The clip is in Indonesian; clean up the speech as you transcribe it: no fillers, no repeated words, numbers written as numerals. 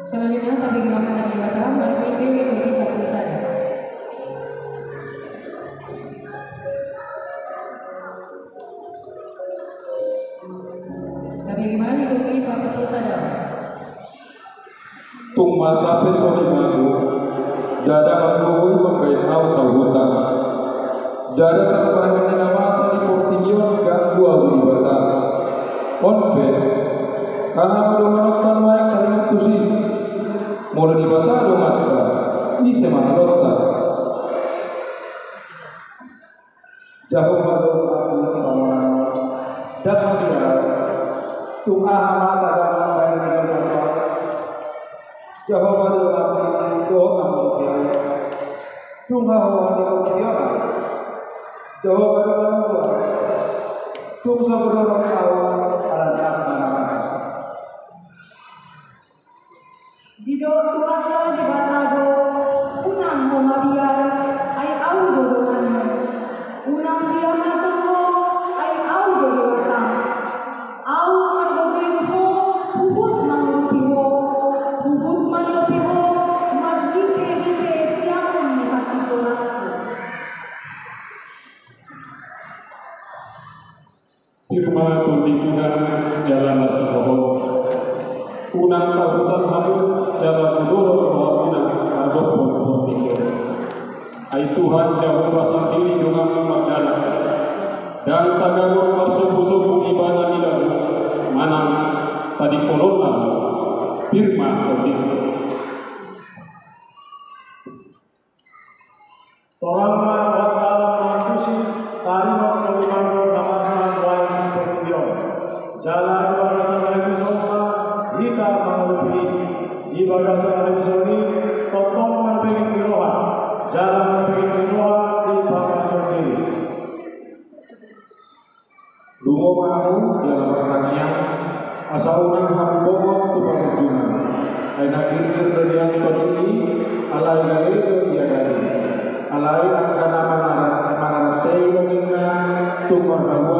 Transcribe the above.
Selanjutnya kami gerakan dari Batam, Marfi Dewi Turki Sabtu Sada. Kami gimana Turki Pak Sabtu Sada. Tung masa pesori magu, dada abdui memberi tahu hutan. Dada tak bahan dengan masa di Portingion ganggu abu di Batam. Onpe, kaham dohanok tanwaik talingat tusi. Mula di Batam domatka, ise mahalota. Jauh madul aku semua, dapat dia. Tung ahama tagaman bayar di jalan. Jauh madul aku doa namun dia. Tung hawa di Portingion. Jauh madul aku. Tung sabudorong awal alat mana masa. Dido tuatlah di batado, unang mo mabiar, ay au dodokan mo. Unang biar natang mo, ay au dodotang. Au margawin mo, hubot mangurupi mo. Hubot manupi mo, magdite-dite siyangon ni patikorak mo. Firma tundikungan jalan sekohon. Unang tahutan hamu jalan mudorong bahwa unang arbot Portingion. Ai Tuhan jauh pasang diri dengan magdala. Dan tagagon marsubu-subu ibana nila manang tadi kolona firma tundikungan. Torang wakal mangkusi tarimok solimango namasa buaya di Portingion. Jalan ibadah sana lagi sompa hika mengelupi ibadah sana lagi soni totong marbeling di roha. Jalan marbeling di roha di Pamasyon diri. Dungo mahu dalam pertanian asa unang hamu bobot tu pamujungan. Aina kirkir dari yang tadi alai galego iya gadi. Alai angkana mangarat tei lagingna tumor hamu